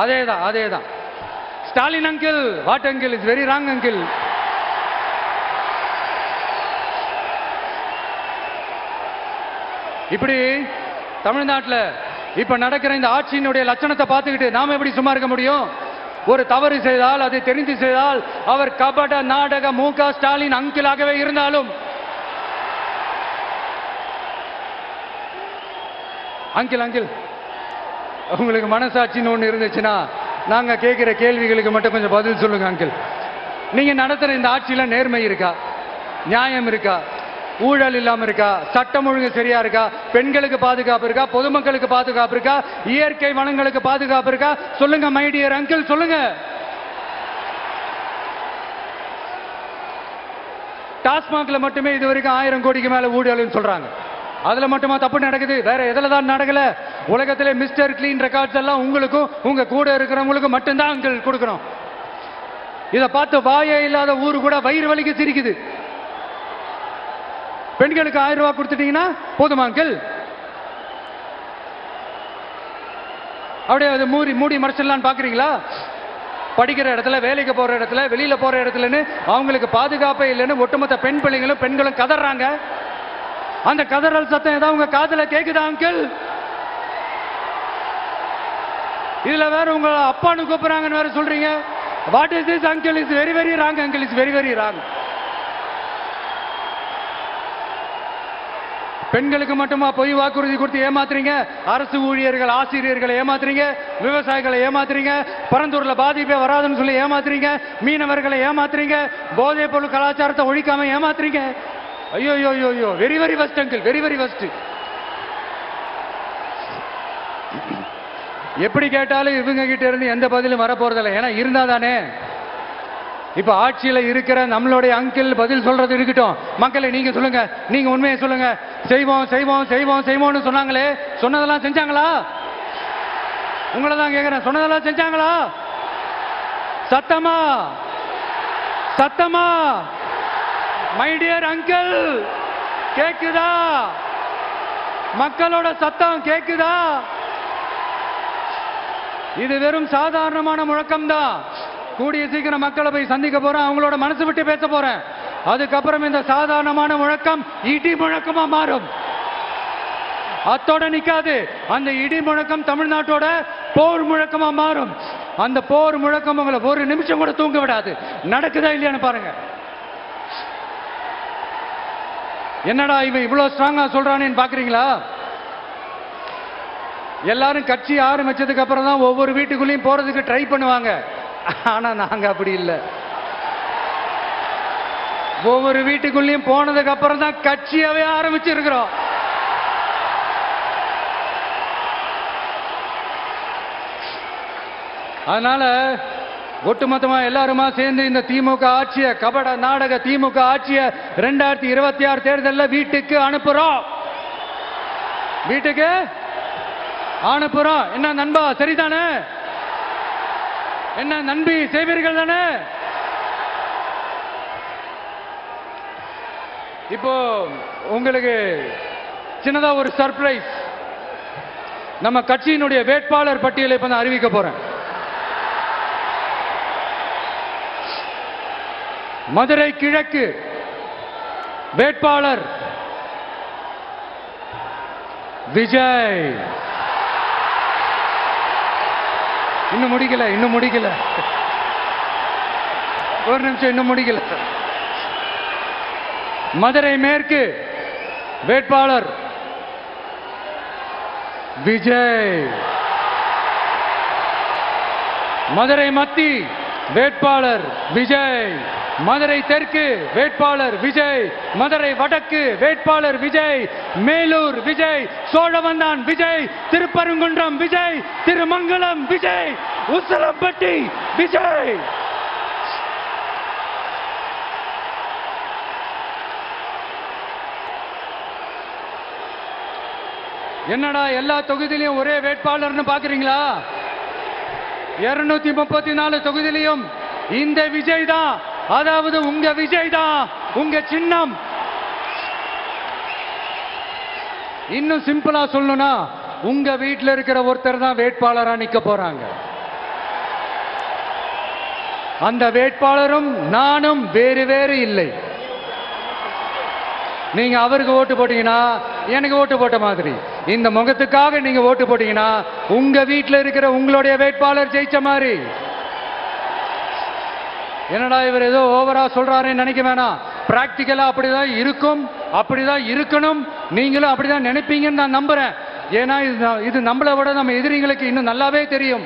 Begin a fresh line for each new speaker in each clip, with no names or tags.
அதேதான் அதேதான். Stalin uncle, what uncle, is very wrong uncle. இப்படி தமிழ்நாட்டில் இப்ப நடக்கிற இந்த ஆட்சியினுடைய லட்சணத்தை பார்த்துக்கிட்டு நாம எப்படி சும்மா இருக்க முடியும்? ஒரு தவறு செய்தால், அதை தெரிந்து செய்தால், அவர் கபட நாடக மு.க. ஸ்டாலின் அங்கிளாகவே இருந்தாலும், அங்கிள் அங்கிள் உங்களுக்கு மனசாட்சின்னு ஒன்று இருந்துச்சுன்னா நாங்க கேட்கிற கேள்விகளுக்கு மட்டும் கொஞ்சம் பதில் சொல்லுங்க அங்கிள். நீங்க நடத்துற இந்த ஆட்சியில நேர்மை இருக்கா? நியாயம் இருக்கா? ஊழல் இல்லாம இருக்கா? சட்டம் ஒழுங்கு சரியா இருக்கா? பெண்களுக்கு பாதுகாப்பு இருக்கா? பொதுமக்களுக்கு பாதுகாப்பு இருக்கா? இயற்கை வளங்களுக்கு பாதுகாப்பு இருக்கா? சொல்லுங்க மை டியர் அங்கிள், சொல்லுங்க. டாஸ்மாக்ல மட்டுமே இது வரைக்கும் 1000 கோடிக்கு மேல ஊழல்னு சொல்றாங்க. அதுல மட்டுமா தப்பு நடக்குது? வேற எதுல தான் நடக்கல? உலகத்திலே மிஸ்டர் கிளீன் ரெக்கார்ட்ஸ் எல்லாம் உங்களுக்கும் உங்க கூட இருக்கிறவங்களுக்கும் மட்டும்தான் அங்கிள் கொடுக்கணும். இதை பார்த்து வாயே இல்லாத ஊரு கூட வயிறு வலிக்கு சிரிக்குது. பெண்களுக்கு 1000 ரூபாய் கொடுத்துட்டீங்கன்னா போதுமா அங்கிள்? அப்படியே அது மூடி மறைச்சிடலான்னு பாக்குறீங்களா? படிக்கிற இடத்துல, வேலைக்கு போற இடத்துல, வெளியில போற இடத்துலன்னு அவங்களுக்கு பாதுகாப்பே இல்லைன்னு ஒட்டுமொத்த பெண்களும் கதறாங்க. அந்த கதறல் சத்தம் ஏதாவது உங்க காதுல கேக்குதா அங்கிள்? இதுல வேற உங்க அப்பான்னு கூப்பிடுறாங்கன்னு வேற சொல்றீங்க. What is this uncle? Is very very wrong uncle, is very very wrong. பெண்களுக்கு மட்டுமா பொய் வாக்குறுதி கொடுத்து ஏமாத்துறீங்க? அரசு ஊழியர்கள், ஆசிரியர்களை ஏமாத்துறீங்க, விவசாயிகளை ஏமாத்துறீங்க, பரந்தூர்ல பாதிப்பே வராதுன்னு சொல்லி ஏமாத்துறீங்க, மீனவர்களை ஏமாத்துறீங்க, போதைப் பொருள் கலாச்சாரத்தை ஒழிக்காம ஏமாத்துறீங்க. ஐயோ ஐயோ ஐயோ, very very வஸ்ட் uncle, very very வஸ்ட். எப்படி கேட்டாலும் இவங்க கிட்ட இருந்து எந்த பதிலும் வரப்போறதில்லை. ஏன்னா இருந்தா தானே. இப்ப ஆட்சியில இருக்கிற நம்மளுடைய அங்கிள் பதில் சொல்றது இருக்கட்டும். மக்களை நீங்க சொல்லுங்க, நீங்க உண்மையை சொல்லுங்க. செய்வோம் செய்வோம் செய்வோம் செய்வோம்னு சொன்னாங்களே, சொன்னதெல்லாம் செஞ்சாங்களா? உங்களை தான் கேட்கிறேன், சொன்னதெல்லாம் செஞ்சாங்களா? சத்தமா சத்தமா மை டியர் அங்கிள், கேக்குதா? மக்களோட சத்தம் கேக்குதா? இது வெறும் சாதாரணமான முழக்கம் தான். கூடிய சீக்கிரம் மக்களை போய் சந்திக்க போறேன், அவங்களோட மனசு விட்டு பேச போறேன். அதுக்கப்புறம் இந்த சாதாரணமான முழக்கம் இடி முழக்கமா மாறும். அத்தோட நிக்காது. அந்த இடி முழக்கம் தமிழ்நாட்டோட போர் முழக்கமா மாறும். அந்த போர் முழக்கம் உங்களை ஒரு நிமிஷம் கூட தூங்க விடாது. நடக்குதா இல்லையான்னு பாருங்க. என்னடா இவன் இவ்வளவு ஸ்ட்ராங்கா சொல்றானேன்னு பாக்குறீங்களா? எல்லாரும் கட்சி ஆரம்பிச்சதுக்கு அப்புறம் தான் ஒவ்வொரு வீட்டுக்குள்ளேயும் போறதுக்கு ட்ரை பண்ணுவாங்க. ஆனா நாங்க அப்படி இல்லை. ஒவ்வொரு வீட்டுக்குள்ளேயும் போனதுக்கு அப்புறம் தான் கட்சியாவே ஆரம்பிச்சிருக்கிறோம். அதனால ஒட்டுமொத்தமா எல்லாருமா சேர்ந்து இந்த திமுக ஆட்சிய, கபட நாடக திமுக ஆட்சிய 2026 தேர்தலில் வீட்டுக்கு அனுப்புறோம். வீட்டுக்கு அனுப்புறோம். என்ன நண்பா, சரிதானே? என்ன நம்பி செய்வீர்கள் தானே? இப்போ உங்களுக்கு சின்னதா ஒரு சர்ப்ரைஸ். நம்ம கட்சியினுடைய வேட்பாளர் பட்டியலை இப்ப நான் அறிவிக்க போறேன். மதுரை கிழக்கு வேட்பாளர் விஜய். இன்னும் முடிக்கல, ஒரு நிமிஷம், இன்னும் முடிக்கல. மதுரை மேற்கு வேட்பாளர் விஜய். மதுரை மத்தி வேட்பாளர் விஜய். மதுரை தெற்கு வேட்பாளர் விஜய். மதுரை வடக்கு வேட்பாளர் விஜய். மேலூர் விஜய். சோழவந்தான் விஜய். திருப்பரங்குன்றம் விஜய். திருமங்கலம் விஜய். உசிலம்பட்டி விஜய். என்னடா எல்லா தொகுதியிலையும் ஒரே வேட்பாளர்னு பாக்குறீங்களா? 234 தொகுதியிலையும் இந்த விஜய் தான். அதாவது உங்க விஜய் தான் உங்க சின்னம். இன்னும் சிம்பிளா சொல்லணும்னா, உங்க வீட்டில் இருக்கிற ஒருத்தர் தான் வேட்பாளரா நிக்க போறாங்க. அந்த வேட்பாளரும் நானும் வேறு வேறு இல்லை. நீங்க அவருக்கு ஓட்டு போட்டீங்கன்னா எனக்கு ஓட்டு போட்ட மாதிரி, இந்த முகத்துக்காக நீங்க ஓட்டு போட்டீங்கன்னா உங்க வீட்டில் இருக்கிற உங்களுடைய வேட்பாளர் ஜெயிச்ச மாதிரி. என்னடா இவர் ஏதோ ஓவரா சொல்றாருன்னு நினைக்க வேணாம். பிராக்டிக்கலா அப்படிதான் இருக்கும், அப்படிதான் இருக்கணும். நீங்களும் அப்படிதான் நினைப்பீங்கன்னு நான் நம்புறேன். ஏன்னா இது நம்மளை விட நம்ம எதிரிகளுக்கு இன்னும் நல்லாவே தெரியும்.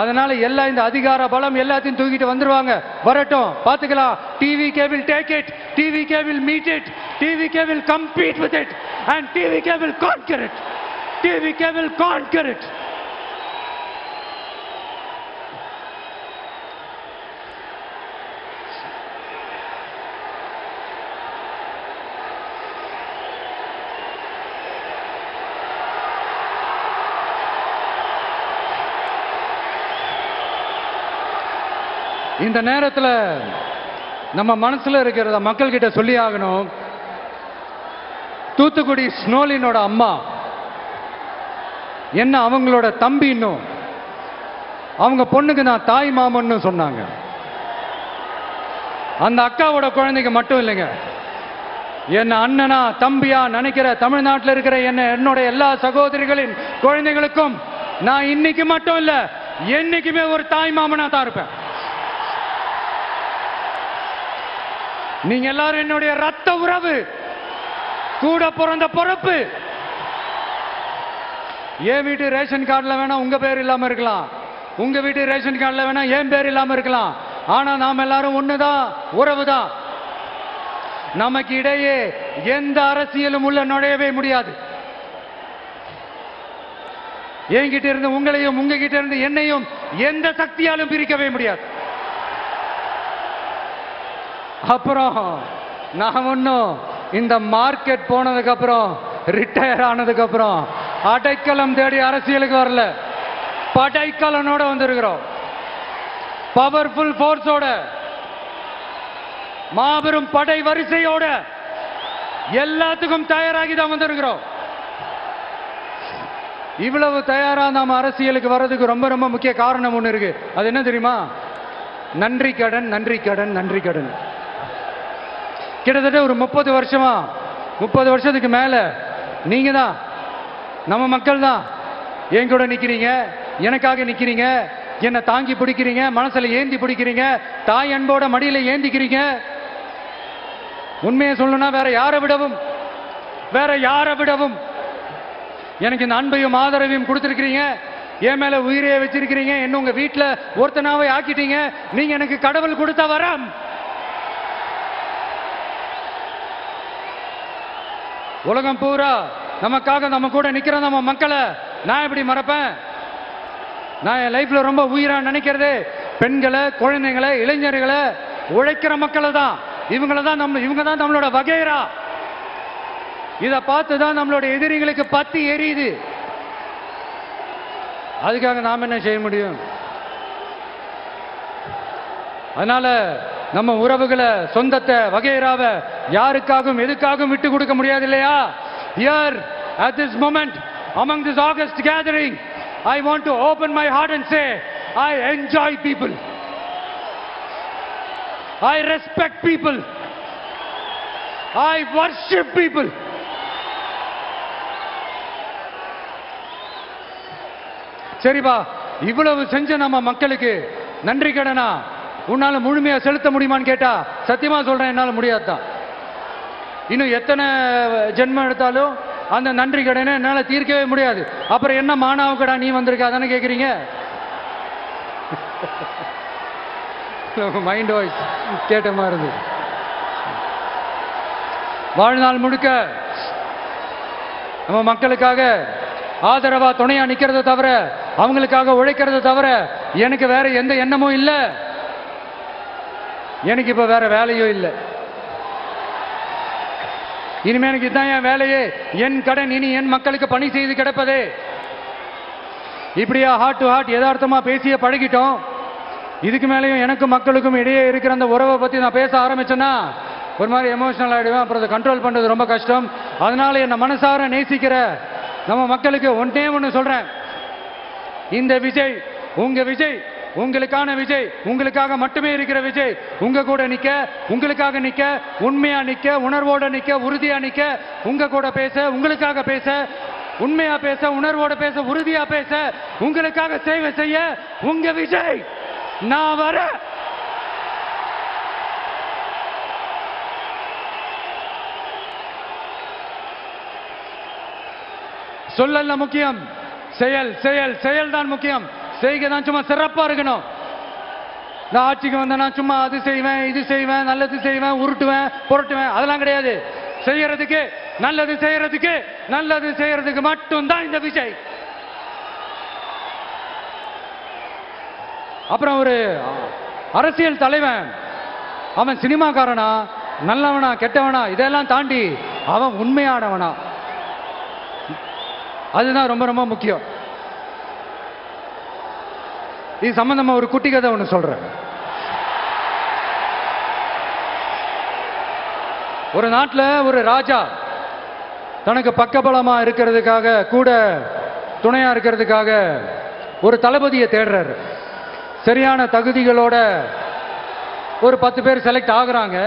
அதனால எல்லாம் இந்த அதிகார பலம் எல்லாத்தையும் தூக்கிட்டு வந்துருவாங்க. வரட்டும், பாத்துக்கலாம். TVK will take it, TVK will meet it, TVK will compete with it and TVK will conquer it, TVK will conquer it. இந்த நேரத்தில் நம்ம மனசுல இருக்கிறத மக்கள் கிட்ட சொல்லி ஆகணும். தூத்துக்குடி ஸ்னோலினோட அம்மா என்ன அவங்களோட தம்பி, இன்னும் அவங்க பொண்ணுக்கு நான் தாய் மாமன்னு சொன்னாங்க. அந்த அக்காவோட குழந்தைக்கு மட்டும் இல்லைங்க, என்ன அண்ணனா தம்பியா நினைக்கிற தமிழ்நாட்டில் இருக்கிற என்னோட எல்லா சகோதரிகளின் குழந்தைகளுக்கும் நான் இன்னைக்கு மட்டும் இல்ல, என்னைக்குமே ஒரு தாய் மாமனா தான் இருப்பேன். நீங்க எல்லாரும் என்னுடைய ரத்த உறவு, கூட பிறந்த பொறுப்பு. என் வீட்டு ரேஷன் கார்டுல வேணா உங்க பேர் இல்லாம இருக்கலாம், உங்க வீட்டு ரேஷன் கார்டுல வேணா என் பேர் இல்லாம இருக்கலாம். ஆனா நாம் எல்லாரும் ஒண்ணுதான், உறவுதான். நமக்கு இடையே எந்த அரசியலும் உள்ள நுழையவே முடியாது. என்கிட்ட இருந்து உங்களையும் உங்ககிட்ட இருந்து என்னையும் எந்த சக்தியாலும் பிரிக்கவே முடியாது. அப்புறம் நான் ஒன்னும் இந்த மார்க்கெட் போனதுக்கு அப்புறம், ரிட்டையர் ஆனதுக்கு அப்புறம் அடைக்கலம் தேடி அரசியலுக்கு வரல, படைக்கலனோட வந்திருக்கிறோம். பவர்ஃபுல் போர்ஸோட, மாபெரும் படை வரிசையோட, எல்லாத்துக்கும் தயாராகி தான் வந்திருக்கிறோம். இவ்வளவு தயாரா நாம அரசியலுக்கு வர்றதுக்கு ரொம்ப ரொம்ப முக்கிய காரணம் ஒண்ணு இருக்கு. அது என்ன தெரியுமா? நன்றி கடன், நன்றி கடன், நன்றி கடன். கிட்டத்தட்ட ஒரு 30 வருஷமா, 30 வருஷத்துக்கு மேல நீங்க தான், நம்ம மக்கள் தான் என் கூட நிக்கிறீங்க, எனக்காக நிக்கிறீங்க, என்னை தாங்கி பிடிக்கிறீங்க, மனசுல ஏந்தி பிடிக்கிறீங்க, தாய் அன்போட மடியில ஏந்திக்கிறீங்க. உண்மையை சொல்லணும்னா வேற யாரை விடவும் எனக்கு இந்த அன்பையும் ஆதரவையும் கொடுத்திருக்கிறீங்க. என் மேல உயிரையே வச்சிருக்கிறீங்க. என்ன உங்க வீட்டுல ஒருத்தனாவே ஆக்கிட்டீங்க. நீங்க எனக்கு கடவுள் கொடுத்த வரம். உலகம் பூரா நமக்காக நம்ம கூட நிக்கிற நம்ம மக்களை நான் எப்படி மறப்பேன்? நான் என் லைஃப்ல ரொம்ப உயிரா நினைக்கிறது பெண்களை, குழந்தைகளை, இளைஞர்களை, உழைக்கிற மக்களை தான். இவங்க தான் நம்மளோட வகைரா. இதை பார்த்து தான் நம்மளோட எதிரிகளுக்கு பத்தி எரியுது. அதுக்காக நாம் என்ன செய்ய முடியும்? அதனால நம்ம உறவுகளை, சொந்தத்தை, வகைராவை யாருக்காகவும் எதுக்காகவும் விட்டு கொடுக்க முடியாது இல்லையா? Here at this moment among this August gathering, I want to open my heart and say I enjoy people, I respect people, I worship people. சரிப்பா, இவ்வளவு செஞ்ச நம்ம மக்களுக்கு நன்றி கடனா உன்னால முழுமையா செலுத்த முடியுமான்னு கேட்டா சத்தியமா சொல்றேன், என்னால முடியாதுதான். இன்னும் எத்தனை ஜென்மம் எடுத்தாலும் அந்த நன்றி கடனை என்னால தீர்க்கவே முடியாது. அப்புறம் என்ன மானாவு கடா நீ வந்திருக்க அதானே கேக்குறீங்க? மைண்ட் வாய்ஸ் கேட்ட மாதிரி இருந்தது. வாழ்நாள் முழுக்க நம்ம மக்களுக்காக ஆதரவா துணையா நிக்கிறத தவிர, அவங்களுக்காக உழைக்கிறத தவிர எனக்கு வேற எந்த எண்ணமும் இல்லை. எனக்கு இப்ப வேற வேலையும் இல்லை. இனிமே எனக்கு இதுதான் என் வேலையே. என் கடன் இனி என் மக்களுக்கு பணி செய்து கிடப்பதே. இப்படியா ஹார்ட் டு ஹார்ட் யதார்த்தமா பேசிய பழகிட்டோம். இதுக்கு மேலேயும் எனக்கும் மக்களுக்கும் இடையே இருக்கிற அந்த உறவை பத்தி நான் பேச ஆரம்பிச்சேன்னா ஒரு மாதிரி எமோஷனல் ஆயிடுவேன். அப்புறம் அதை கண்ட்ரோல் பண்றது ரொம்ப கஷ்டம். அதனால என்ன மனசார நேசிக்கிற நம்ம மக்களுக்கு ஒன்றே ஒன்று சொல்றேன். இந்த விஜய் உங்க விஜய், உங்களுக்கான விஜய், உங்களுக்காக மட்டுமே இருக்கிற விஜய், உங்க கூட நிக்க, உங்களுக்காக நிக்க, உண்மையா நிக்க, உணர்வோட நிக்க, உறுதியா நிக்க, உங்க கூட பேச, உங்களுக்காக பேச, உண்மையா பேச, உணர்வோட பேச, உறுதியா பேச, உங்களுக்காக சேவை செய்ய உங்க விஜய் நான் வர. சொல்லல முக்கியம், செயல் செயல் செயல் தான் முக்கியம். செய்கை தான் சும்மா சிறப்பா இருக்கணும். நான் ஆட்சிக்கு வந்தேன்னா சும்மா அது செய்வேன், இது செய்வேன், நல்லது செய்வேன், உருட்டுவேன், புரட்டுவேன், அதெல்லாம் கிடையாது. செய்யறதுக்கு, நல்லது செய்யறதுக்கு, நல்லது செய்யறதுக்கு மட்டும்தான் இந்த விஜய். அப்புறம் ஒரு அரசியல் தலைவன், அவன் சினிமாக்காரனா, நல்லவனா, கெட்டவனா, இதெல்லாம் தாண்டி அவன் உண்மையானவனா, அதுதான் ரொம்ப ரொம்ப முக்கியம். இது சம்பந்தமா ஒரு குட்டி கதை ஒன்று சொல்றேன். ஒரு நாட்டில் ஒரு ராஜா தனக்கு பக்கபலமா இருக்கிறதுக்காக, கூட துணையா இருக்கிறதுக்காக ஒரு தளபதியை தேடுறாரு. சரியான தகுதிகளோட ஒரு 10 பேர் செலக்ட் ஆகுறாங்க.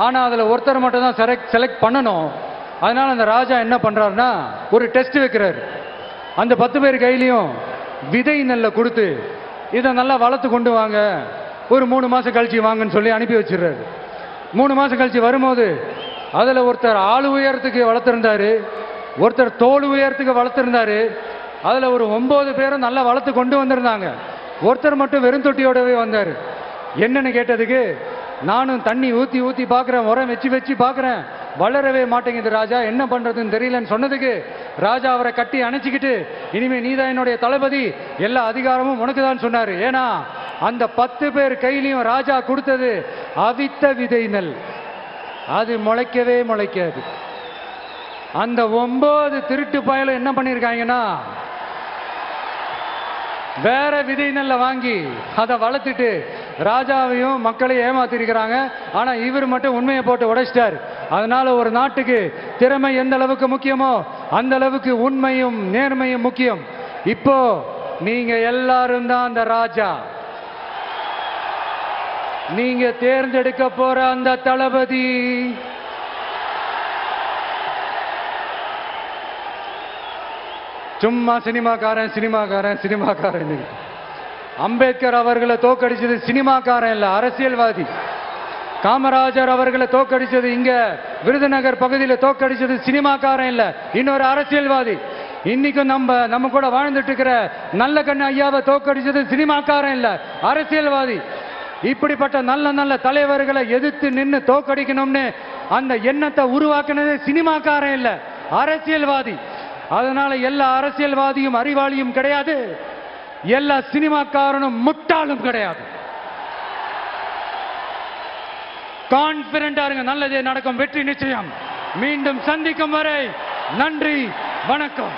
ஆனா அதுல ஒருத்தர் மட்டும் தான் செலக்ட் பண்ணணும். அதனால அந்த ராஜா என்ன பண்றாருன்னா ஒரு டெஸ்ட் வைக்கிறாரு. அந்த 10 பேர் கையிலையும் விதை நெல்லை கொடுத்து இதை நல்லா வளர்த்து கொண்டு வாங்க, ஒரு 3 மாசம் கழிச்சு வாங்கன்னு சொல்லி அனுப்பி வச்சிடுறாரு. 3 மாசம் கழிச்சு வரும்போது அதுல ஒருத்தர் ஆளு உயரத்துக்கு வளர்த்திருந்தாரு, ஒருத்தர் தோல் உயரத்துக்கு வளர்த்திருந்தாரு. அதுல ஒரு 9 பேரும் நல்லா வளர்த்து கொண்டு வந்திருந்தாங்க. ஒருத்தர் மட்டும் வெறும் தொட்டியோடவே வந்தாரு. என்னன்னு கேட்டதுக்கு, நானும் தண்ணி ஊத்தி ஊத்தி பாக்குறேன், உரம் வச்சு வச்சு பாக்குறேன், வளரவே மாட்டேங்குது ராஜா, என்ன பண்றதுன்னு தெரியலன்னு சொன்னதுக்கு ராஜா அவரை கட்டி அணைச்சிக்கிட்டு, இனிமே நீதான் என்னுடைய தளபதி, எல்லா அதிகாரமும் உனக்கு தான் சொன்னாரு. ஏன்னா அந்த 10 பேர் கையிலையும் ராஜா கொடுத்தது அவித்த விதை நெல், அது முளைக்கவே முளைக்காது. அந்த 9 திருட்டு பயலும் என்ன பண்ணிருக்காங்கன்னா வேற விதை நெல்லை வாங்கி அதை வளர்த்துட்டு ராஜாவையும் மக்களையும் ஏமாத்திருக்கிறாங்க. ஆனா இவர் மட்டும் உண்மையை போட்டு உடைச்சிட்டார். அதனால ஒரு நாட்டுக்கு திறமை எந்த அளவுக்கு முக்கியமோ அந்த அளவுக்கு உண்மையும் நேர்மையும் முக்கியம். இப்போ நீங்க எல்லாரும் தான் அந்த ராஜா. நீங்க தேர்ந்தெடுக்க போற அந்த தளபதி சும்மா சினிமாக்காரன் சினிமாக்காரன் சினிமாக்காரன். அம்பேத்கர் அவர்களை தோக்கடிச்சது சினிமாக்காரன் இல்ல, அரசியல்வாதி. காமராஜர் அவர்களை தோக்கடிச்சது, இங்க விருதுநகர் பகுதியில் தோக்கடிச்சது சினிமாக்காரன் இல்ல, இன்னொரு அரசியல்வாதி. இன்னைக்கும் நம்ம கூட வாழ்ந்துட்டு இருக்கிற நல்ல கண்ணு ஐயாவை தோக்கடிச்சது சினிமாக்காரன் இல்ல, அரசியல்வாதி. இப்படிப்பட்ட நல்ல நல்ல தலைவர்களை எதிர்த்து நின்று தோக்கடிக்கணும்னு அந்த எண்ணத்தை உருவாக்குனது சினிமாக்காரன் இல்ல, அரசியல்வாதி. அதனால எல்லா அரசியல்வாதியும் அறிவாளியும் கிடையாது, எல்லா சினிமாக்காரனும் முட்டாளும் கிடையாது. கான்பிடண்டா இருங்க, நல்லதே நடக்கும், வெற்றி நிச்சயம். மீண்டும் சந்திக்கும் வரை நன்றி, வணக்கம்.